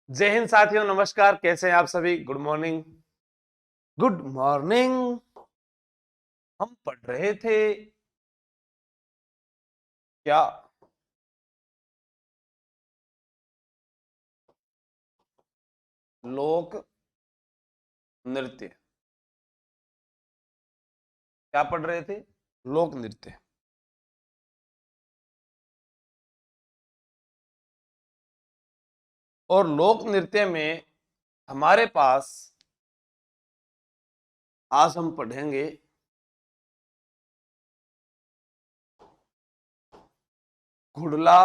जय हिंद साथियों, नमस्कार। कैसे हैं आप सभी? Good morning. Good morning. हम पढ़ रहे थे क्या? लोक नृत्य। क्या पढ़ रहे थे? लोक नृत्य। और लोक नृत्य में हमारे पास आज हम पढ़ेंगे घुड़ला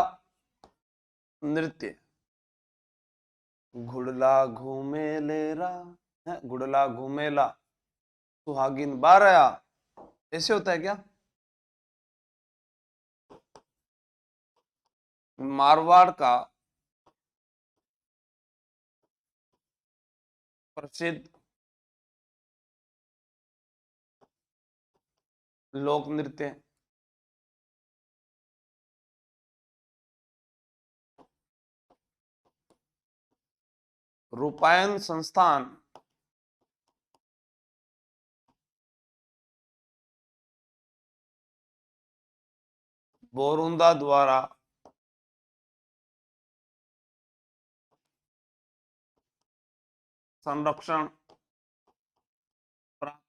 नृत्य। घुड़ला घूमे लेरा है, घुड़ला घूमेला सुहागिन बारया। ऐसे होता है क्या? मारवाड़ का प्रसिद्ध लोक नृत्य। रूपायन संस्थान बोरुंदा द्वारा संरक्षण प्राप्त।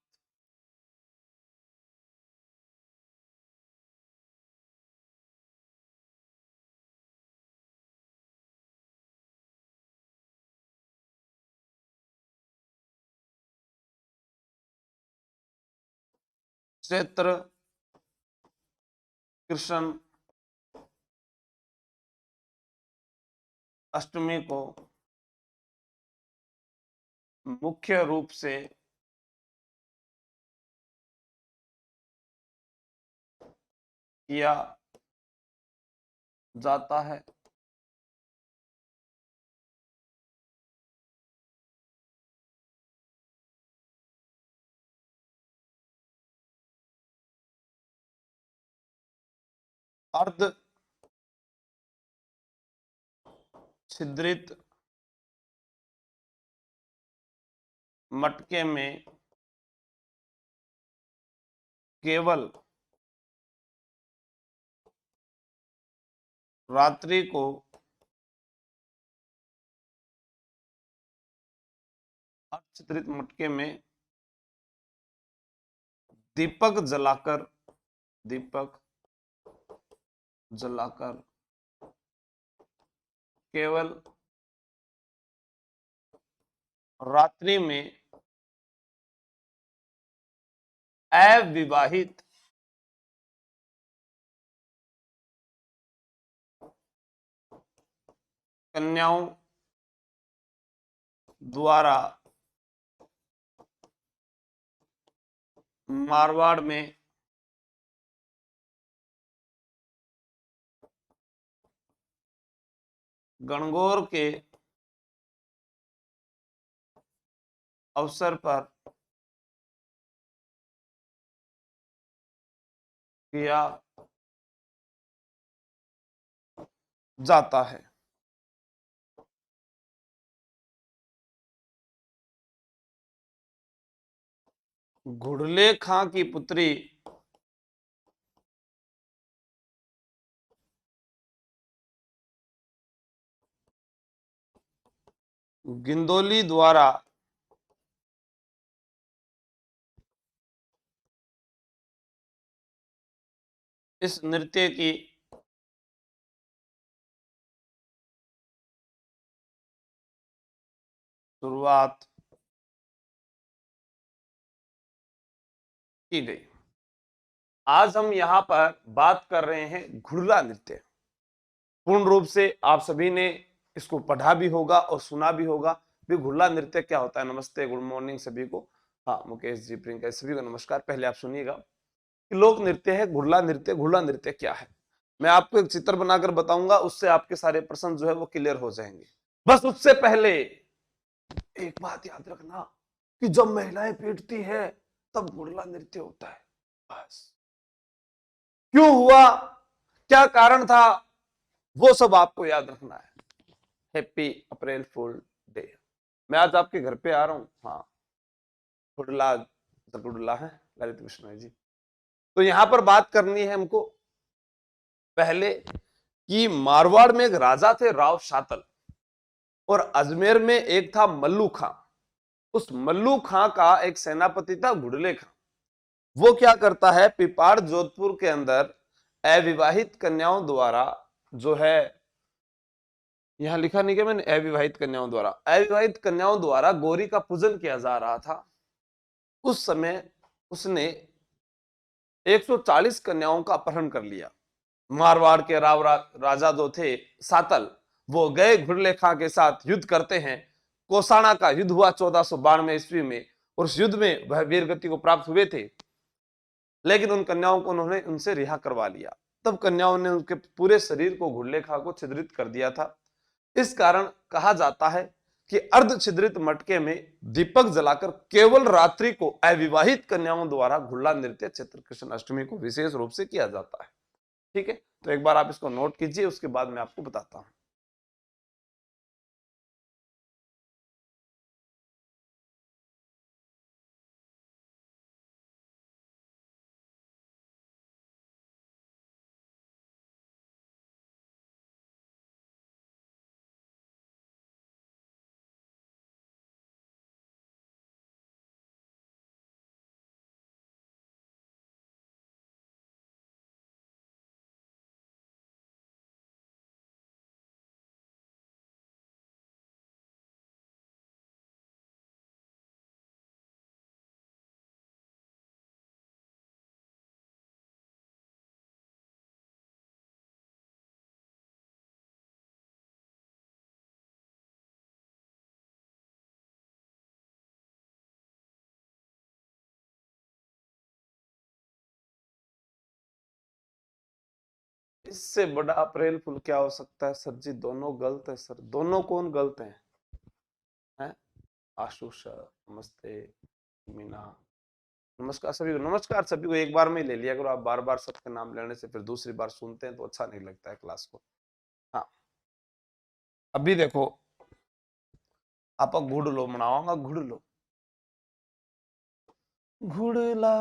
क्षेत्र कृष्ण अष्टमी को मुख्य रूप से किया जाता है। अर्ध छिद्रित मटके में केवल रात्रि को अर्धछिद्रित मटके में दीपक जलाकर दीपक जलाकर केवल रात्रि में अविवाहित कन्याओं द्वारा मारवाड़ में गणगौर के अवसर पर किया जाता है। घुड़ले खां की पुत्री गिंदोली द्वारा इस नृत्य की शुरुआत की गई। आज हम यहाँ पर बात कर रहे हैं घुड़ला नृत्य। पूर्ण रूप से आप सभी ने इसको पढ़ा भी होगा और सुना भी होगा। भी घुड़ला नृत्य क्या होता है? नमस्ते, गुड मॉर्निंग सभी को। हाँ, मुकेश जी, प्रियंका, सभी को नमस्कार। पहले आप सुनिएगा कि लोक नृत्य है घुड़ला नृत्य। घुड़ला नृत्य क्या है? मैं आपको एक चित्र बनाकर बताऊंगा, उससे आपके सारे प्रश्न जो है वो क्लियर हो जाएंगे। बस उससे पहले एक बात याद रखना कि जब महिलाएं पीटती है तब घुड़ला नृत्य होता है। बस क्यों हुआ, क्या कारण था, वो सब आपको याद रखना है। हैप्पी अप्रैल फूल डे। मैं आज आपके घर पे आ रहा हूँ। हाँ, गुडला गुडला है, ललित विष्णु जी। तो यहाँ पर बात करनी है हमको पहले कि मारवाड़ में एक राजा थे राव शातल, और अजमेर में एक था मल्लू खां। उस मल्लू खां का एक सेनापति था घुड़ले खां। वो क्या करता है, पिपाड़ जोधपुर के अंदर अविवाहित कन्याओं द्वारा जो है, यहां लिखा नहीं कि मैंने अविवाहित कन्याओं द्वारा गौरी का पूजन किया जा रहा था। उस समय उसने 140 कन्याओं का अपहरण कर लिया। मारवाड़ के राजा जो थे सातल, वो गए घुड़ले खां के साथ युद्ध करते हैं। कोसाना का युद्ध हुआ 1492 ईस्वी में, और उस युद्ध में वह वीरगति को प्राप्त हुए थे, लेकिन उन कन्याओं को उन्होंने उनसे रिहा करवा लिया। तब कन्याओं ने उनके पूरे शरीर को घुड़ले खां को छिद्रित कर दिया था। इस कारण कहा जाता है कि अर्ध छिद्रित मटके में दीपक जलाकर केवल रात्रि को अविवाहित कन्याओं द्वारा घुड़ला नृत्य चैत्र कृष्ण अष्टमी को विशेष रूप से किया जाता है। ठीक है, तो एक बार आप इसको नोट कीजिए, उसके बाद मैं आपको बताता हूं। इससे बड़ा अप्रैल फूल क्या हो सकता है सर जी? दोनों गलत है सर। दोनों कौन गलत हैं? आशु सर, नमस्ते। मीना, नमस्कार सभी को। नमस्कार सभी को। एक बार में ही ले लिया करो, आप बार बार सबके नाम लेने से फिर दूसरी बार सुनते हैं तो अच्छा नहीं लगता है क्लास को। हाँ, अभी देखो, आप गुड़ लो, मनावांगा गुड़ लो, घुड़ला।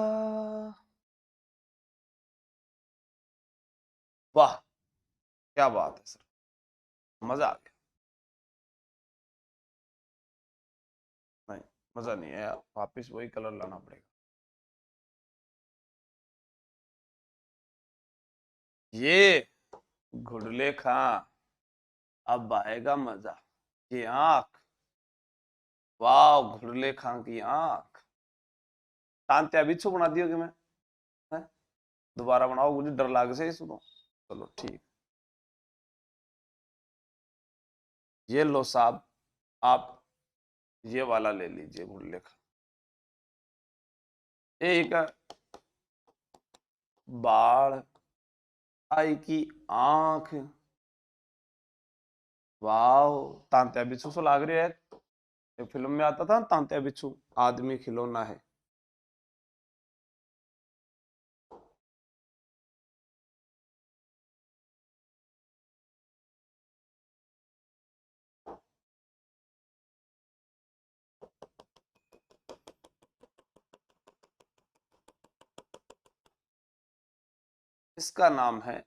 वाह, क्या बात है सर, मजा आ गया। नहीं, मजा नहीं है, वापिस वही कलर लाना पड़ेगा। ये घुड़ले खां, अब आएगा मजा। ये आंख, वाह, घुड़ले खां की आंख। तांत्या बिच्छू बना दियो कि मैं, है? दोबारा बनाओ, मुझे डर लाग से सुनो। चलो ठीक, ये लो साहब, आप ये वाला ले लीजिए घुड़ले खां। एक बाढ़ आई की आंख, वाह, तांत्या बिच्छू सो लाग रही है। एक फिल्म में आता था तांत्या बिच्छू, आदमी खिलौना है। इसका नाम है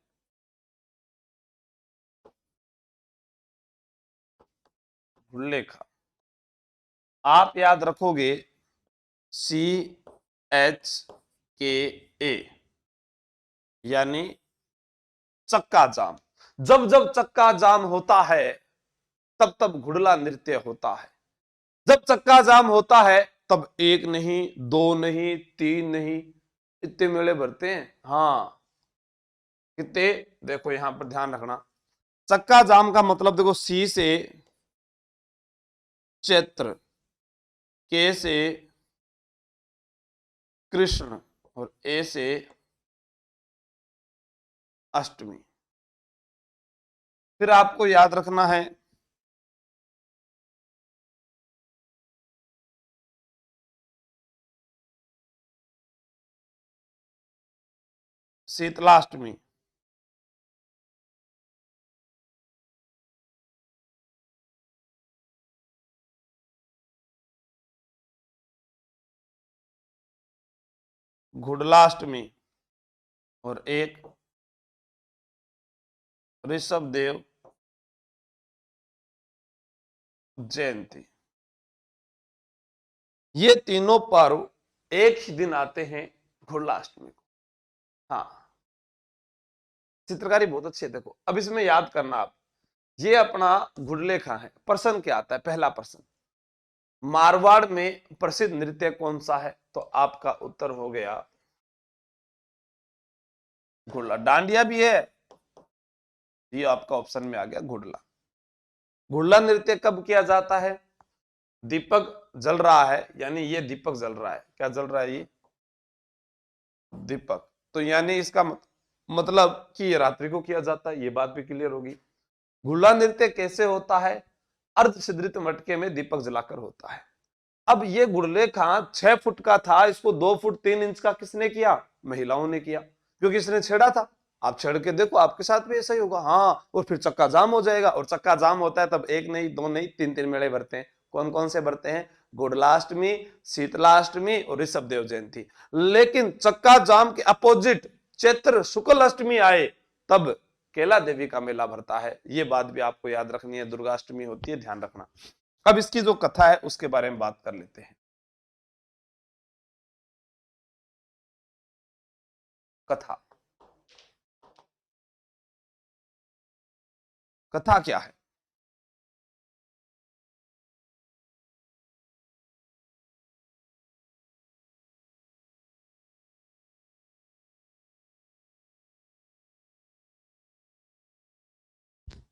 घुड़ले खां। आप याद रखोगे CHKA, यानी चक्का जाम। जब जब चक्का जाम होता है तब तब घुड़ला नृत्य होता है। जब चक्का जाम होता है तब एक नहीं, दो नहीं, तीन नहीं, इतने मेले भरते हैं। हाँ, कितने, देखो यहां पर ध्यान रखना। चक्का जाम का मतलब देखो, सी से चैत्र, के से कृष्ण, और ए से अष्टमी। फिर आपको याद रखना है शीतलाष्टमी। घुड़लाष्टमी और एक ऋषभ देव जयंती। ये तीनों पर्व एक ही दिन आते हैं, घुड़लाष्टमी को। हाँ, चित्रकारी बहुत अच्छी है। देखो अब इसमें याद करना आप, ये अपना घुड़लेखा है। प्रश्न क्या आता है? पहला प्रश्न, मारवाड़ में प्रसिद्ध नृत्य कौन सा है? तो आपका उत्तर हो गया घुड़ला। डांडिया भी है, ये आपका ऑप्शन में आ गया घुड़ला। घुड़ला नृत्य कब किया जाता है? दीपक जल रहा है, यानी ये दीपक जल रहा है। क्या जल रहा है? ये दीपक। तो यानी इसका मतलब कि ये रात्रि को किया जाता है, ये बात भी क्लियर होगी। घुड़ला नृत्य कैसे होता है? अर्धछिद्रित मटके में दीपक जलाकर होता है। अब ये गुड़लेखा 6 फुट का था, इसको 2 फुट 3 इंच का किसने किया? महिलाओं ने किया, क्योंकि इसने छेड़ा था। आप छेड़ के देखो, आपके साथ भी ऐसा ही होगा। हाँ, और फिर चक्का जाम हो जाएगा, और चक्का जाम होता है तब एक नहीं, दो नहीं, तीन तीन मेले भरते हैं। कौन कौन से भरते हैं? गुड़लाष्टमी, शीतलाष्टमी और ऋषभ देव जयंती। लेकिन चक्का जाम के अपोजिट चैत्र शुक्ल अष्टमी आए तब केला देवी का मेला भरता है। ये बात भी आपको याद रखनी है। दुर्गाष्टमी होती है, ध्यान रखना। अब इसकी जो कथा है उसके बारे में बात कर लेते हैं। कथा, कथा क्या है?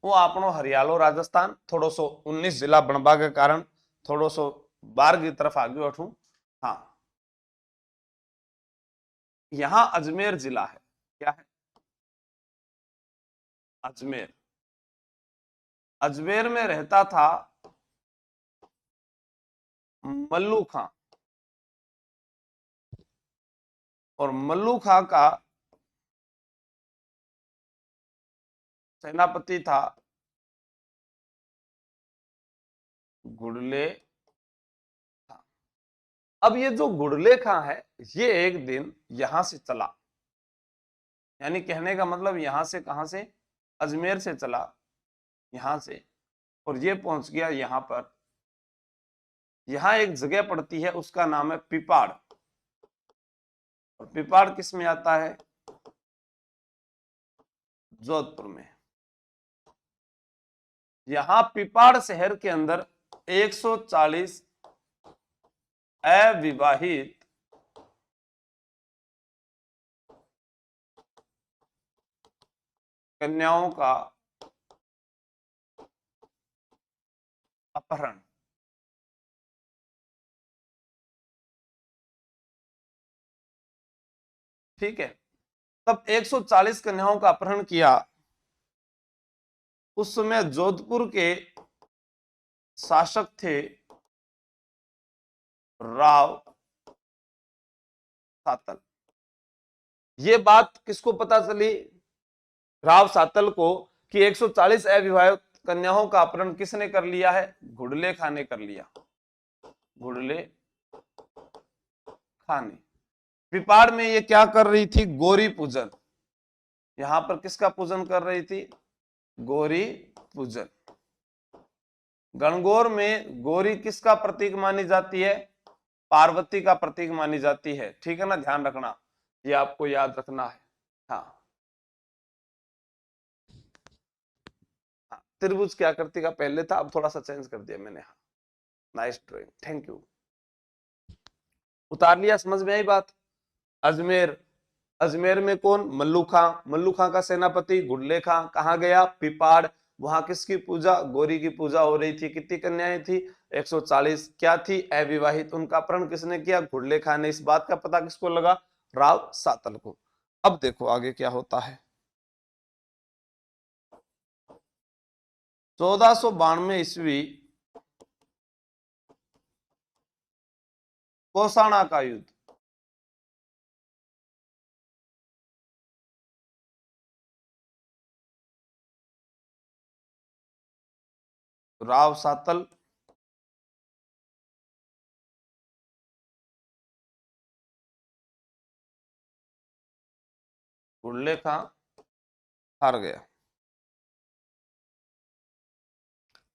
वो आपनो हरियालो राजस्थान, थोड़ो सो 19 जिला बनवा के कारण थोड़ो सो बाहर की तरफ आगे उठू। हाँ, यहां अजमेर जिला है। क्या है? अजमेर। अजमेर में रहता था मल्लू खां, और मल्लू खां का सेनापति था गुड़ले खां। अब ये जो गुड़ले खां है, ये एक दिन यहां से चला, यानी कहने का मतलब यहां से, कहां से? अजमेर से चला यहां से, और ये पहुंच गया यहां पर। यहां एक जगह पड़ती है, उसका नाम है पिपाड़। और पिपाड़ किस में आता है? जोधपुर में। यहां पिपाड़ शहर के अंदर 140 अविवाहित कन्याओं का अपहरण। ठीक है, तब 140 कन्याओं का अपहरण किया। उस समय जोधपुर के शासक थे राव सातल। ये बात किसको पता चली? राव सातल को, कि 140 अविवाहित कन्याओं का अपहरण किसने कर लिया है? घुड़ले खां ने कर लिया। घुड़ले खां ने। पिपाड़ में ये क्या कर रही थी? गौरी पूजन। यहां पर किसका पूजन कर रही थी? गौरी पूजन। गणगौर में गौरी किसका प्रतीक मानी जाती है? पार्वती का प्रतीक मानी जाती है। ठीक है ना, ध्यान रखना, ये आपको याद रखना है। हाँ, हाँ, त्रिभुज क्या करती का पहले था, अब थोड़ा सा चेंज कर दिया मैंने। हाँ, नाइस ड्राइंग, थैंक यू। उतार लिया, समझ में आई बात? अजमेर। अजमेर में कौन? मल्लू खां। मल्लू खां का सेनापति गुड़ले खां कहाँ गया? पिपाड़। वहां किसकी पूजा? गौरी की पूजा हो रही थी। कितनी कन्याएं थी? 140। क्या थी? अविवाहित। उनका अपहरण किसने किया? गुड़ले खां ने। इस बात का पता किसको लगा? राव सातल को। अब देखो आगे क्या होता है। 1492 ईस्वी, कोसाणा का युद्ध। राव सातल घुड़ले खां हार गया।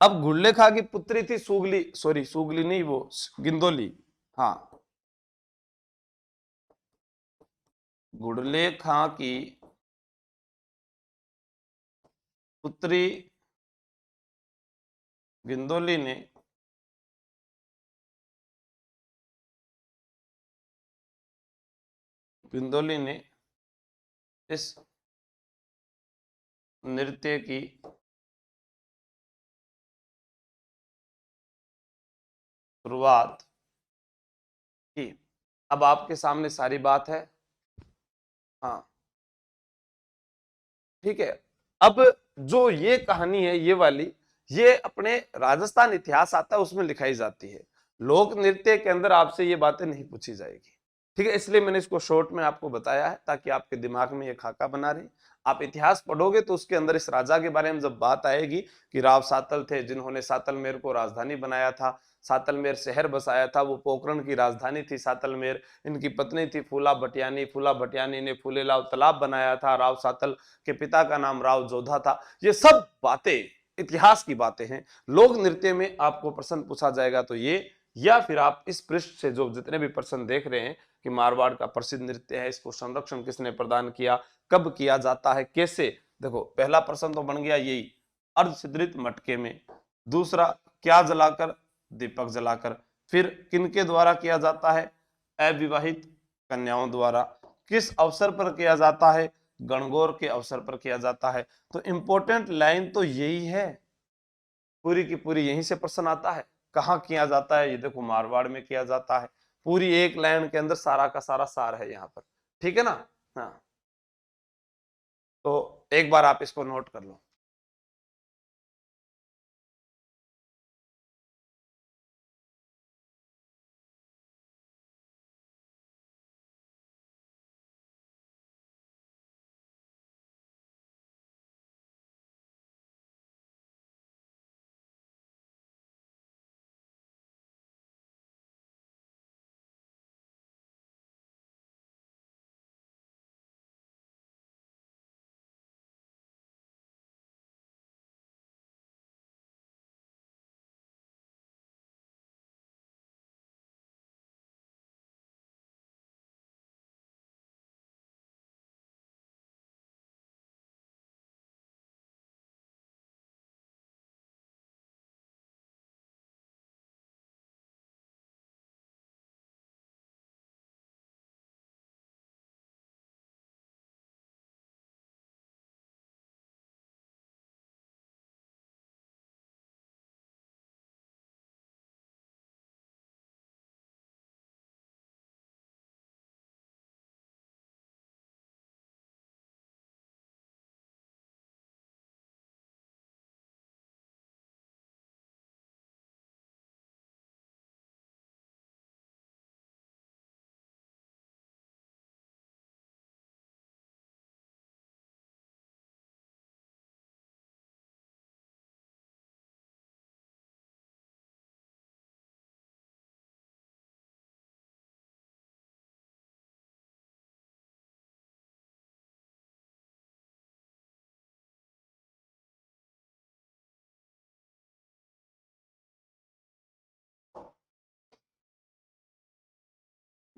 अब घुड़ले खां की पुत्री थी सुगली, सॉरी सुगली नहीं, वो गिंदोली। हाँ, घुड़ले खां की पुत्री गिंदोली ने इस नृत्य की शुरुआत की। अब आपके सामने सारी बात है। हाँ, ठीक है। अब जो ये कहानी है ये वाली, ये अपने राजस्थान इतिहास आता है उसमें लिखाई जाती है। लोक नृत्य के अंदर आपसे ये बातें नहीं पूछी जाएगी, ठीक है। इसलिए मैंने इसको शॉर्ट में आपको बताया है ताकि आपके दिमाग में ये खाका बना रहे। आप इतिहास पढ़ोगे तो उसके अंदर इस राजा के बारे में जब बात आएगी कि राव सातल थे जिन्होंने सातलमेर को राजधानी बनाया था, सातलमेर शहर बसाया था, वो पोखरण की राजधानी थी सातलमेर। इनकी पत्नी थी फूला भटियानी, फूला भटियानी ने फूलेलाव तालाब बनाया था, राव सातल के पिता का नाम राव जोधा था। ये सब बातें इतिहास की बातें हैं। लोक नृत्य में आपको प्रश्न पूछा जाएगा तो ये, या फिर आप इस पृष्ठ से जो जितने भी प्रश्न देख रहे हैं कि मारवाड़ का प्रसिद्ध नृत्य है, इसको संरक्षण किसने प्रदान किया, कब किया जाता है, कैसे। देखो पहला प्रश्न तो बन गया यही, अर्धछिद्रित मटके में। दूसरा, क्या जलाकर, दीपक जलाकर। फिर किनके द्वारा किया जाता है, अविवाहित कन्याओं द्वारा। किस अवसर पर किया जाता है, गणगौर के अवसर पर किया जाता है। तो इंपॉर्टेंट लाइन तो यही है, पूरी की पूरी यहीं से प्रश्न आता है। कहाँ किया जाता है, ये देखो मारवाड़ में किया जाता है। पूरी एक लाइन के अंदर सारा का सारा सार है यहाँ पर, ठीक है ना। हाँ, तो एक बार आप इसको नोट कर लो।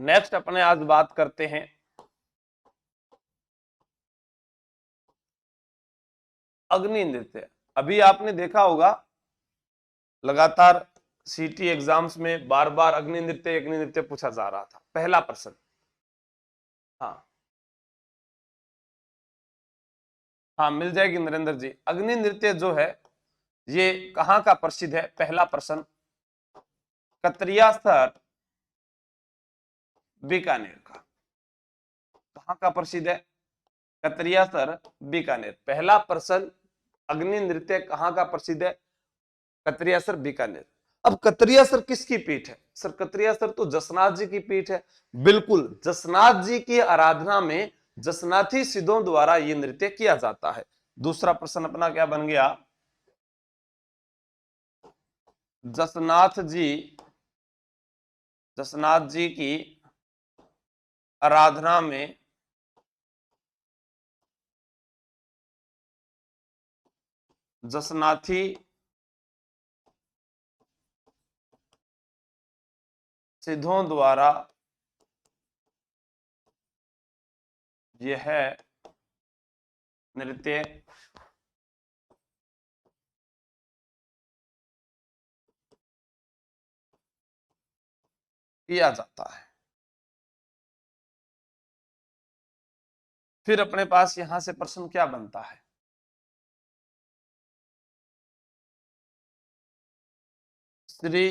नेक्स्ट अपने आज बात करते हैं अग्नि नृत्य। अभी आपने देखा होगा लगातार सीटी एग्जाम्स में बार बार अग्नि नृत्य पूछा जा रहा था। पहला प्रश्न, हाँ हाँ मिल जाएगी नरेंद्र जी। अग्नि नृत्य जो है ये कहाँ का प्रसिद्ध है, पहला प्रश्न, कतरिया स्तर बीकानेर का। कहाँ का प्रसिद्ध है, कतरिया स्तर बीकानेर। पहला प्रश्न, अग्नि नृत्य कहाँ का प्रसिद्ध है, कतरियासर बीकानेर। अब कतरियासर किसकी पीठ है, सर कतरियासर तो जसनाथ जी की पीठ है। बिल्कुल, जसनाथ जी की आराधना में जसनाथी सिद्धों द्वारा यह नृत्य किया जाता है। दूसरा प्रश्न अपना क्या बन गया, जसनाथ जी, जसनाथ जी की आराधना में जसनाथी सिद्धों द्वारा यह नृत्य किया जाता है। फिर अपने पास यहां से प्रश्न क्या बनता है? श्री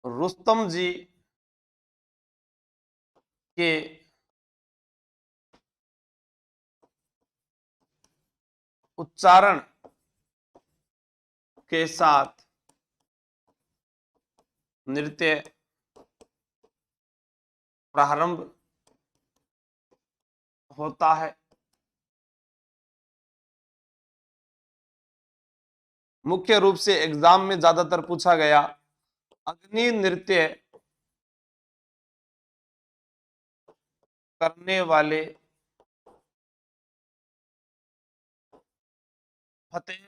रुस्तम जी के उच्चारण के साथ नृत्य प्रारंभ होता है। मुख्य रूप से एग्जाम में ज्यादातर पूछा गया अग्नि नृत्य करने वाले फतेह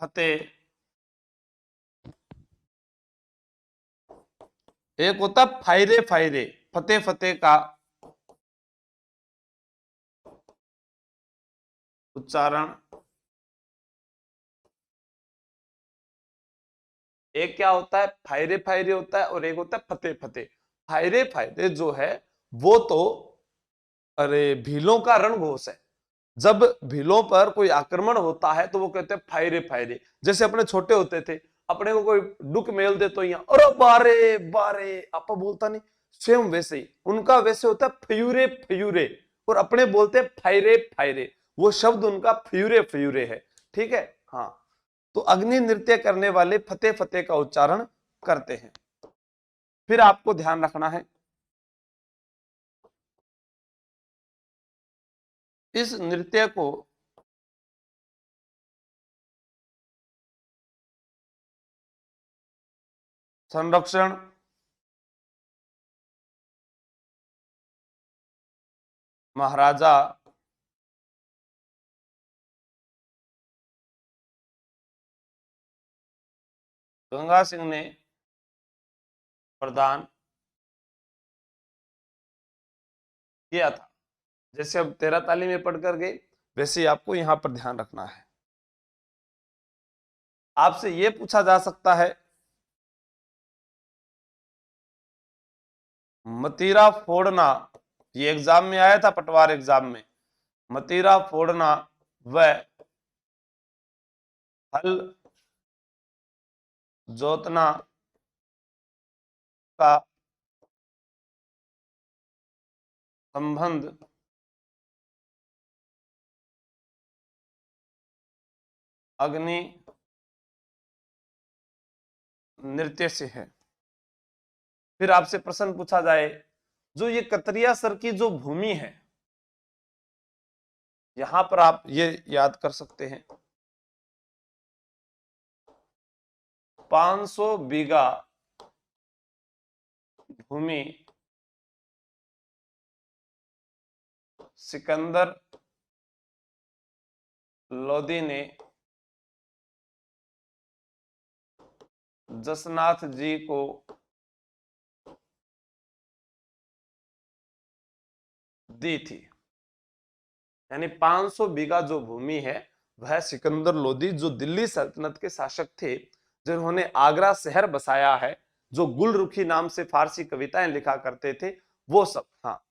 फतेह, एक होता फायरे फायरे, फतेह फतेह का उच्चारण, एक क्या होता है फायरे फायरे होता है और एक होता है फतेह फतेह। फायरे फायरे जो है वो तो अरे भीलों का रणघोष है। जब भीलों पर कोई आक्रमण होता है तो वो कहते हैं फायरे फायरे। जैसे अपने छोटे होते थे, अपने को कोई डुक मेल दे तो यहाँ अरे बारे बारे आपा बोलता नहीं, सेम वैसे ही उनका वैसे होता है फयूरे फयूरे, और अपने बोलते हैं फायरे फायरे। वो शब्द उनका फयूरे फयूरे है। ठीक है, हाँ। तो अग्नि नृत्य करने वाले फतेह फतेह का उच्चारण करते हैं। फिर आपको ध्यान रखना है इस नृत्य को संरक्षण महाराजा गंगा सिंह ने प्रदान किया था। जैसे अब 13 ताली में पढ़कर गए वैसे ही आपको यहां पर ध्यान रखना है। आपसे यह पूछा जा सकता है मतीरा फोड़ना, ये एग्जाम में आया था, पटवार एग्जाम में। मतीरा फोड़ना व हल जोतना का संबंध अग्नि नृत्य से है। फिर आपसे प्रश्न पूछा जाए जो ये कतरिया सर की जो भूमि है, यहां पर आप ये याद कर सकते हैं 500 बीघा भूमि सिकंदर लोदी ने जसनाथ जी को दी थी। यानी 500 बीघा जो भूमि है वह सिकंदर लोदी जो दिल्ली सल्तनत के शासक थे, जिन्होंने आगरा शहर बसाया है, जो गुलरुखी नाम से फारसी कविताएं लिखा करते थे, वो सब। हाँ,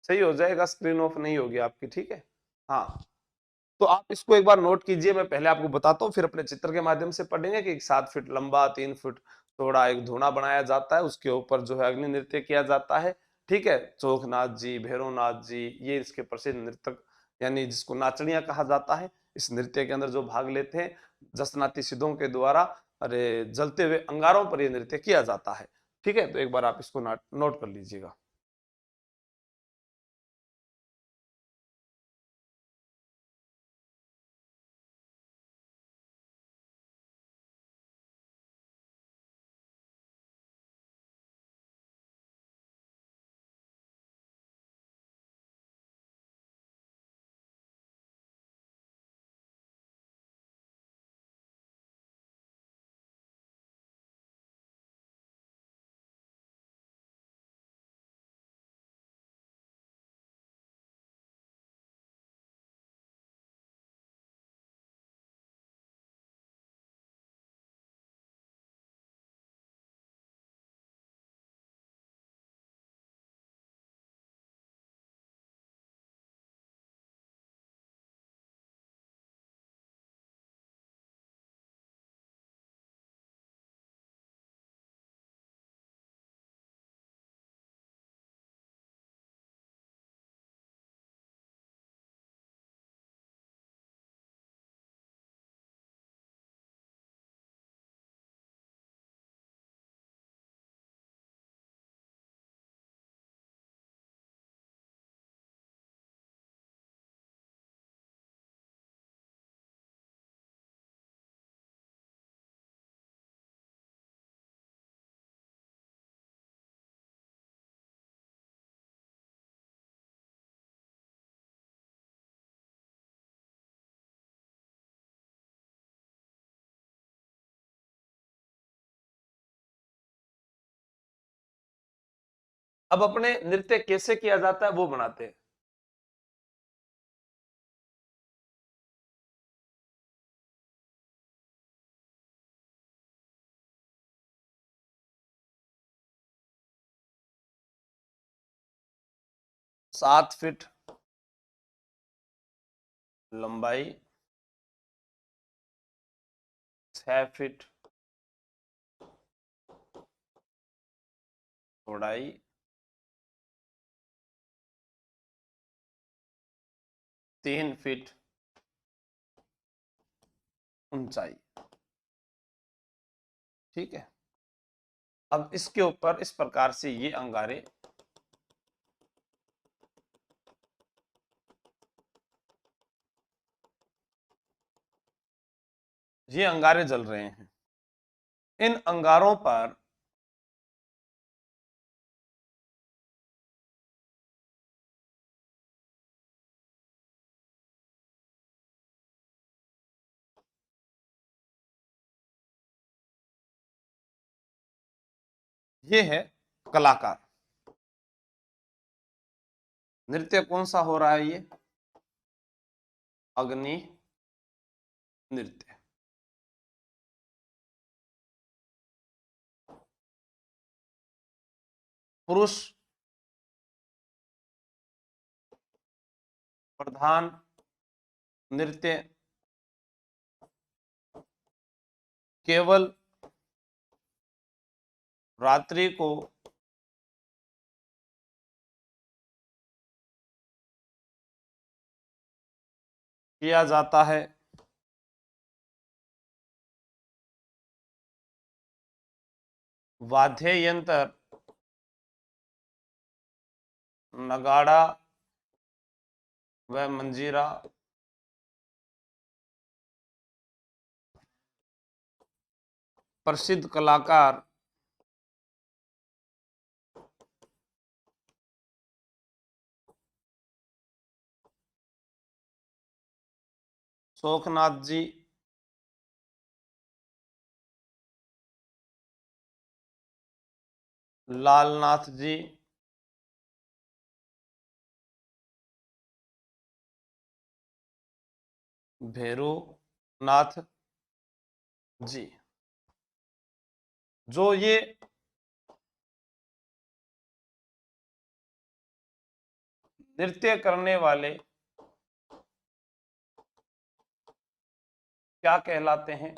सही हो जाएगा, स्क्रीन ऑफ नहीं होगी आपकी। ठीक है, हाँ। तो आप इसको एक बार नोट कीजिए, मैं पहले आपको बताता हूँ फिर अपने चित्र के माध्यम से पढ़ेंगे कि 7 फीट लंबा 3 फीट चौड़ा एक धूना बनाया जाता है, उसके ऊपर जो है अग्नि नृत्य किया जाता है। ठीक है, चोखनाथ जी, भैरवनाथ जी, ये इसके प्रसिद्ध नृतक, यानी जिसको नाचनिया कहा जाता है। इस नृत्य के अंदर जो भाग लेते हैं जसनाती सिद्धों के द्वारा अरे जलते हुए अंगारों पर यह नृत्य किया जाता है। ठीक है, तो एक बार आप इसको नोट कर लीजिएगा। अब अपने नृत्य कैसे किया जाता है वो बनाते हैं। सात फीट लंबाई, 6 फीट चौड़ाई, 3 फीट ऊंचाई। ठीक है, अब इसके ऊपर इस प्रकार से ये अंगारे जल रहे हैं। इन अंगारों पर ये है कलाकार। नृत्य कौन सा हो रहा है? ये अग्नि नृत्य। पुरुष प्रधान नृत्य केवल रात्रि को किया जाता है। वाद्य यंत्र नगाड़ा व मंजीरा प्रसिद्ध कलाकार शोकनाथ जी, लालनाथ जी, भैरू नाथ जी, जो ये नृत्य करने वाले क्या कहलाते हैं?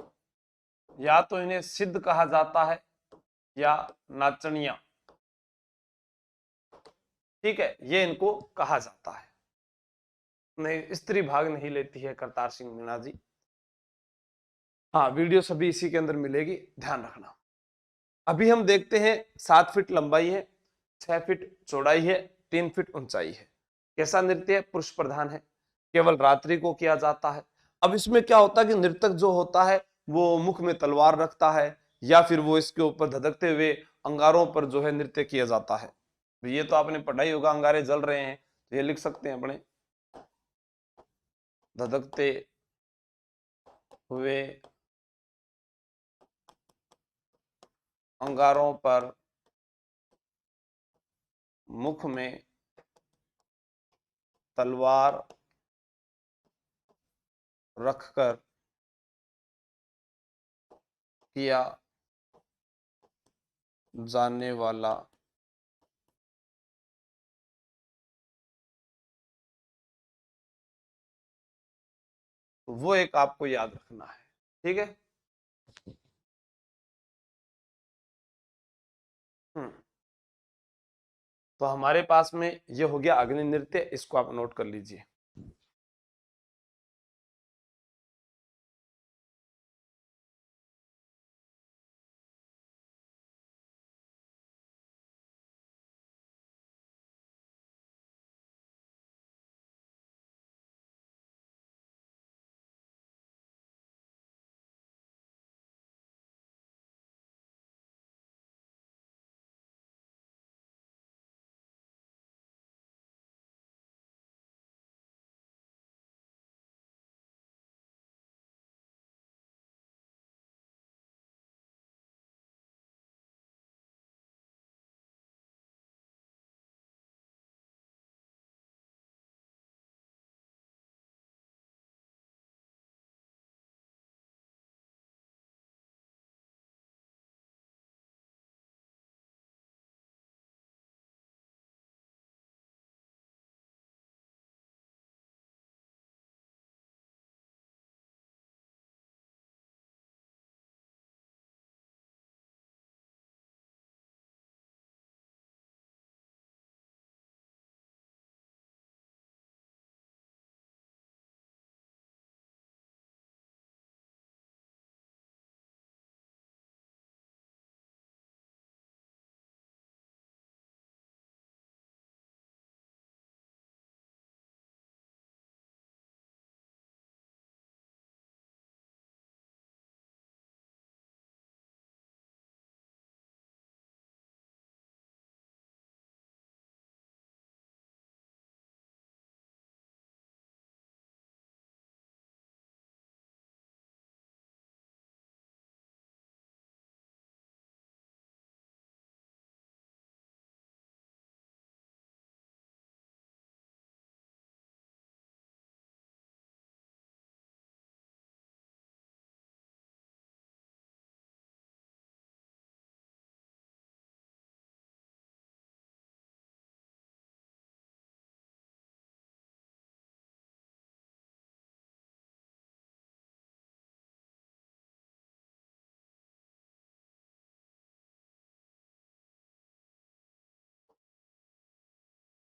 या तो इन्हें सिद्ध कहा जाता है या नाचनिया। ठीक है, ये इनको कहा जाता है। नहीं, स्त्री भाग नहीं लेती है करतार सिंह मीणा जी। हाँ, वीडियो सभी इसी के अंदर मिलेगी, ध्यान रखना। अभी हम देखते हैं 7 फीट लंबाई है, 6 फीट चौड़ाई है, 3 फीट ऊंचाई है। कैसा नृत्य है? पुरुष प्रधान है, केवल रात्रि को किया जाता है। अब इसमें क्या होता है कि नर्तक जो होता है वो मुख में तलवार रखता है, या फिर वो इसके ऊपर धधकते हुए अंगारों पर जो है नृत्य किया जाता है। ये तो आपने पढ़ा ही होगा, अंगारे जल रहे हैं तो ये लिख सकते हैं अपने, धधकते हुए अंगारों पर मुख में तलवार रखकर किया जाने वाला वो एक आपको याद रखना है। ठीक है। हम्म तो हमारे पास में ये हो गया अग्नि नृत्य, इसको आप नोट कर लीजिए।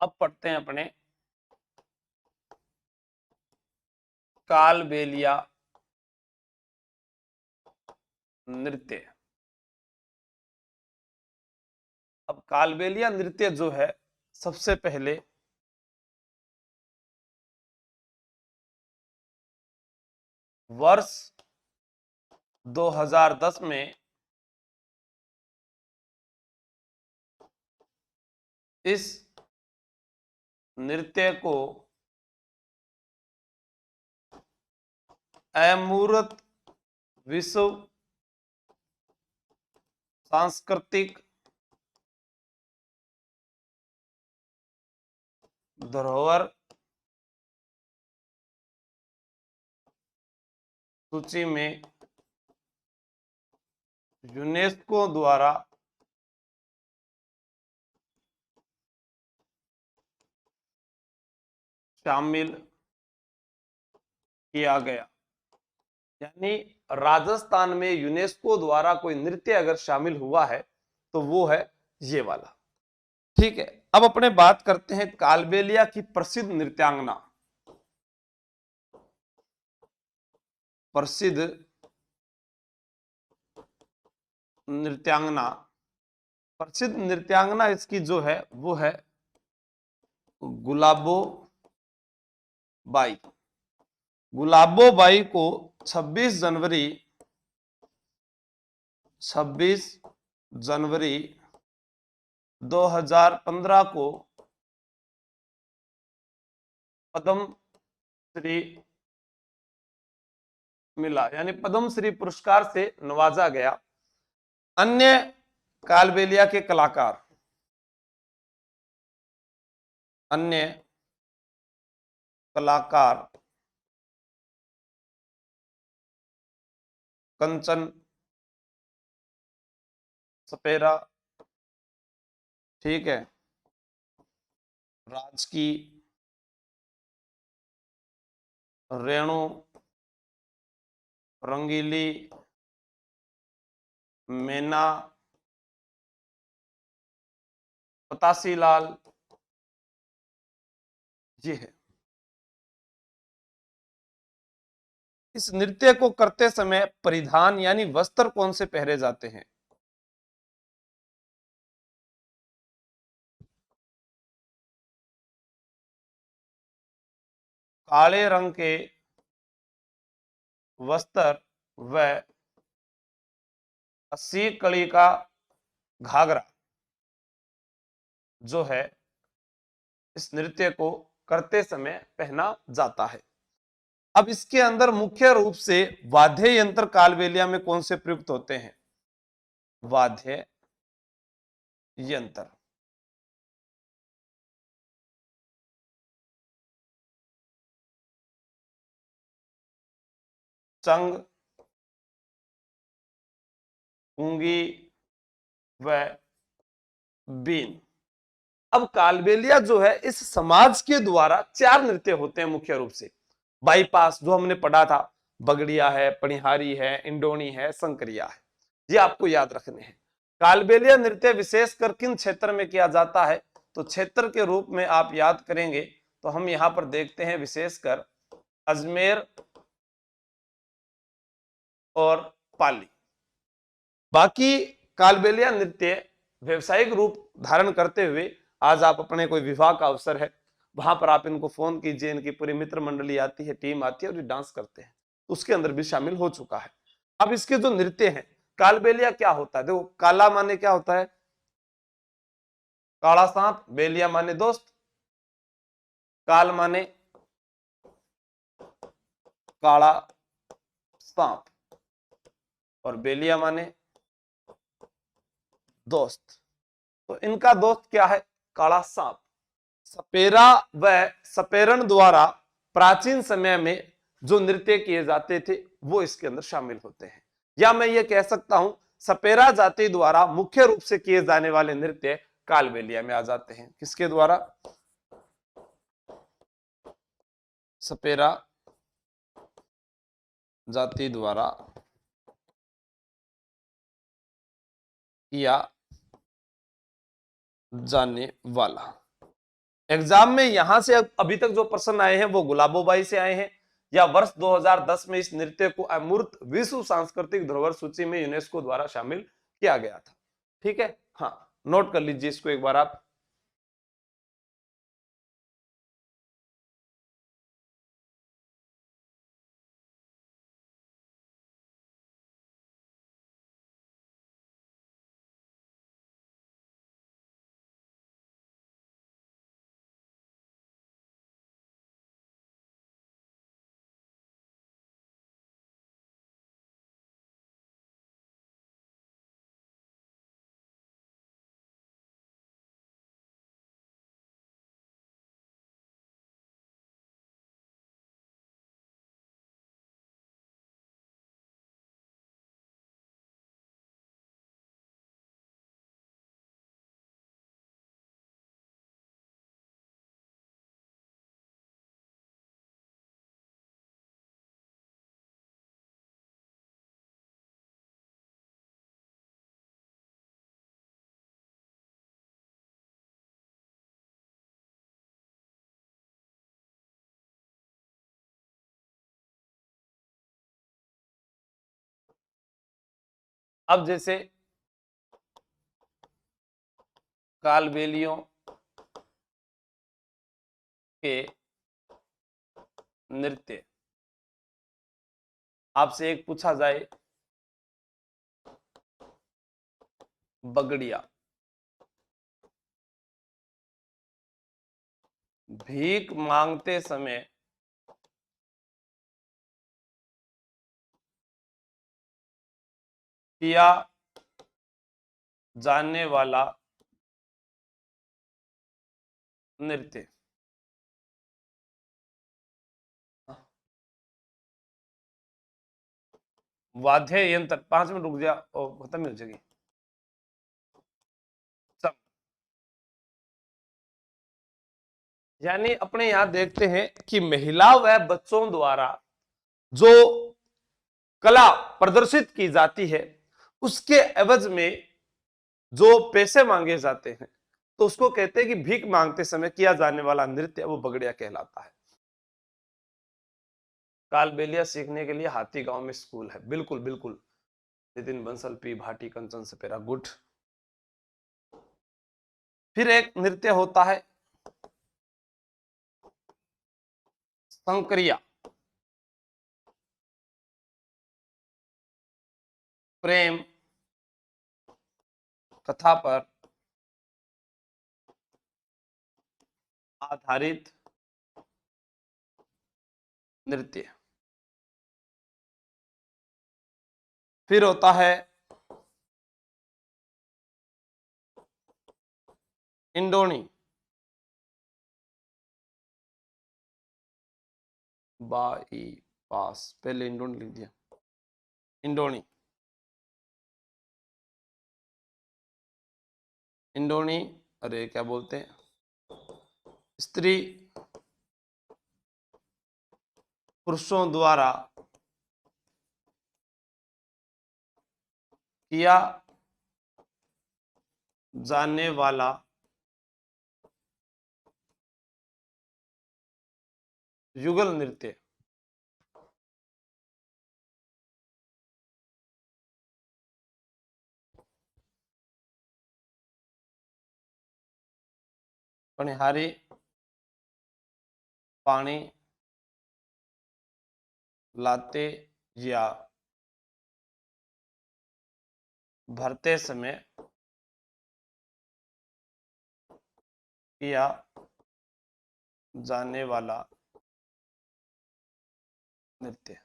अब पढ़ते हैं अपने कालबेलिया नृत्य। अब कालबेलिया नृत्य जो है, सबसे पहले वर्ष 2010 में इस नृत्य को अमूर्त विश्व सांस्कृतिक धरोहर सूची में यूनेस्को द्वारा शामिल किया गया। यानी राजस्थान में यूनेस्को द्वारा कोई नृत्य अगर शामिल हुआ है तो वो है ये वाला। ठीक है, अब अपने बात करते हैं कालबेलिया की प्रसिद्ध नृत्यांगना। प्रसिद्ध नृत्यांगना, प्रसिद्ध नृत्यांगना इसकी जो है वो है गुलाबो बाई। गुलाबो बाई को 26 जनवरी 2015 को पद्म श्री मिला, यानी पद्म श्री पुरस्कार से नवाजा गया। अन्य कालबेलिया के कलाकार, अन्य कलाकार कंचन सपेरा, ठीक है, राजकी, रेणु रंगीली, मैना, पतासी लाल, ये है। इस नृत्य को करते समय परिधान यानी वस्त्र कौन से पहरे जाते हैं? काले रंग के वस्त्र व 80 कड़ी का घाघरा जो है इस नृत्य को करते समय पहना जाता है। अब इसके अंदर मुख्य रूप से वाद्य यंत्र कालबेलिया में कौन से प्रयुक्त होते हैं? वाद्य यंत्र, चंग, पुंगी व बीन। अब कालबेलिया जो है इस समाज के द्वारा 4 नृत्य होते हैं मुख्य रूप से। बाईपास जो हमने पढ़ा था, बगड़िया है, पणिहारी है, इंडोनी है, संकरिया है, ये आपको याद रखने हैं। कालबेलिया नृत्य विशेषकर किन क्षेत्र में किया जाता है? तो क्षेत्र के रूप में आप याद करेंगे तो हम यहां पर देखते हैं विशेषकर अजमेर और पाली। बाकी कालबेलिया नृत्य व्यवसायिक रूप धारण करते हुए आज आप अपने कोई विवाह का अवसर है, वहां पर आप इनको फोन कीजिए, इनकी पूरी मित्र मंडली आती है, टीम आती है और ये डांस करते हैं, उसके अंदर भी शामिल हो चुका है। अब इसके जो नृत्य हैं, कालबेलिया क्या होता है? देखो, काला माने क्या होता है? काला सांप, बेलिया माने दोस्त, काल माने काला सांप और बेलिया माने दोस्त। तो इनका दोस्त क्या है? काला सांप। सपेरा व सपेरण द्वारा प्राचीन समय में जो नृत्य किए जाते थे वो इसके अंदर शामिल होते हैं। या मैं ये कह सकता हूं सपेरा जाति द्वारा मुख्य रूप से किए जाने वाले नृत्य कालबेलिया में आ जाते हैं। किसके द्वारा? सपेरा जाति द्वारा किया जाने वाला। एग्जाम में यहां से अभी तक जो प्रश्न आए हैं वो गुलाबोबाई से आए हैं, या वर्ष 2010 में इस नृत्य को अमूर्त विश्व सांस्कृतिक धरोहर सूची में यूनेस्को द्वारा शामिल किया गया था। ठीक है, हाँ, नोट कर लीजिए इसको एक बार आप। अब जैसे कालबेलियों के नृत्य, आपसे एक पूछा जाए बगड़िया, भीख मांगते समय किया जाने वाला नृत्य। वाद्य यंत्र, 5 मिनट रुक जा और खत्म हो जाएगी। सब, यानी अपने यहां देखते हैं कि महिला व बच्चों द्वारा जो कला प्रदर्शित की जाती है उसके एवज में जो पैसे मांगे जाते हैं तो उसको कहते हैं कि भीख मांगते समय किया जाने वाला नृत्य वो बगड़िया कहलाता है। कालबेलिया सीखने के लिए हाथी गांव में स्कूल है, बिल्कुल बिल्कुल। नितिन बंसल, पी भाटी, कंचन सपेरा, गुड। फिर एक नृत्य होता है संक्रिया, प्रेम कथा पर आधारित नृत्य। फिर होता है इंडोनी, बाई पास, पहले इंडोनी लिख दिया, इंडोनी। इंडोनी, अरे क्या बोलते हैं, स्त्री पुरुषों द्वारा किया जाने वाला युगल नृत्य। पनिहारी पानी लाते या भरते समय किया जाने वाला नृत्य।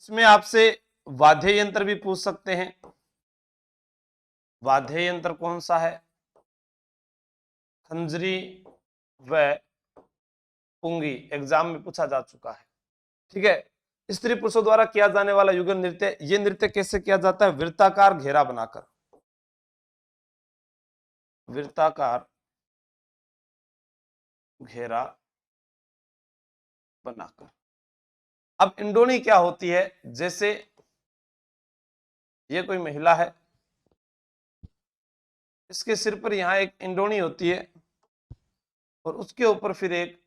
इसमें आपसे वाद्य यंत्र भी पूछ सकते हैं। वाद्य यंत्र कौन सा है? खंजरी व पुंगी एग्जाम में पूछा जा चुका है। ठीक है। स्त्री पुरुषों द्वारा किया जाने वाला युगल नृत्य, ये नृत्य कैसे किया जाता है? वृत्ताकार घेरा बनाकर, वृत्ताकार घेरा बनाकर। अब इंडोनी क्या होती है? जैसे ये कोई महिला है, इसके सिर पर यहां एक इंडोनी होती है और उसके ऊपर फिर एक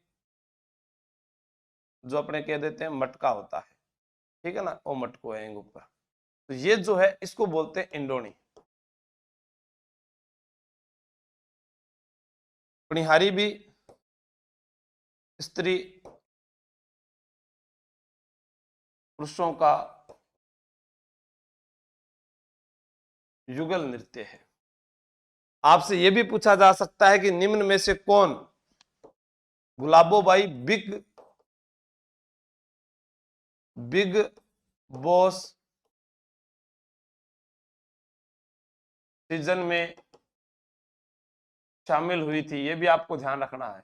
जो अपने कह देते हैं मटका होता है, ठीक है ना, वो मटको है ऊपर। तो ये जो है इसको बोलते हैं इंडोनी। पणिहारी भी स्त्री पुरुषों का युगल नृत्य है। आपसे यह भी पूछा जा सकता है कि निम्न में से कौन गुलाबोबाई बिग बॉस सीजन में शामिल हुई थी? ये भी आपको ध्यान रखना है।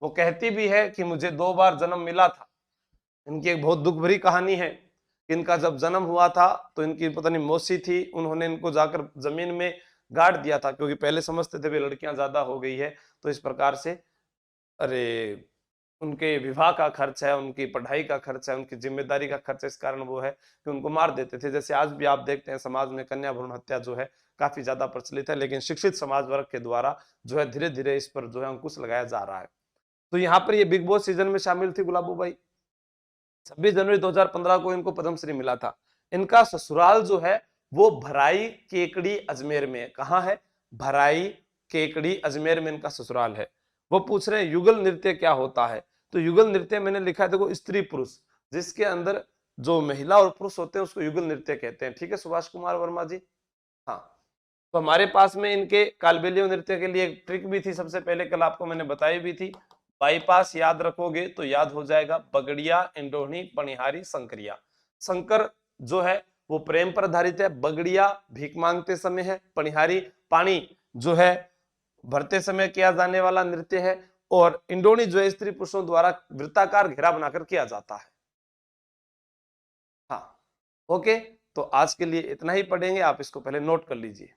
वो कहती भी है कि मुझे 2 बार जन्म मिला था। इनकी एक बहुत दुख भरी कहानी है। इनका जब जन्म हुआ था तो इनकी पता नहीं मौसी थी, उन्होंने इनको जाकर जमीन में गाड़ दिया था, क्योंकि पहले समझते थे वे लड़कियां ज्यादा हो गई है तो इस प्रकार से, अरे उनके विवाह का खर्च है, उनकी पढ़ाई का खर्च है, उनकी जिम्मेदारी का खर्च है, इस कारण वो है कि उनको मार देते थे। जैसे आज भी आप देखते हैं समाज में कन्या भ्रूण हत्या जो है काफी ज्यादा प्रचलित है, लेकिन शिक्षित समाज वर्ग के द्वारा जो है धीरे धीरे इस पर जो है अंकुश लगाया जा रहा है। तो यहाँ पर ये बिग बॉस सीजन में शामिल थी गुलाबोबाई। 26 जनवरी 2015 को इनको पद्मश्री मिला था। इनका ससुराल जो है वो भराई केकड़ी अजमेर में है। कहाँ है? भराई केकड़ी अजमेर में इनका ससुराल है। वो पूछ रहे हैं युगल नृत्य क्या होता है? तो युगल नृत्य मैंने लिखा है, देखो, स्त्री पुरुष, जिसके अंदर जो महिला और पुरुष होते हैं उसको युगल नृत्य कहते हैं। ठीक है सुभाष कुमार वर्मा जी। हाँ, तो हमारे पास में इनके कालबेलिया नृत्य के लिए एक ट्रिक भी थी, सबसे पहले कल आपको मैंने बताई भी थी। बाईपास याद रखोगे तो याद हो जाएगा, बगड़िया, इंडोहनी, पणिहारी, संकरिया। शंकर जो है वो प्रेम पर आधारित है, बगड़िया भीख मांगते समय है, पणिहारी पानी जो है भरते समय किया जाने वाला नृत्य है, और इंडोनी जो है स्त्री पुरुषों द्वारा वृत्ताकार घेरा बनाकर किया जाता है। हाँ, ओके, तो आज के लिए इतना ही पढ़ेंगे, आप इसको पहले नोट कर लीजिए।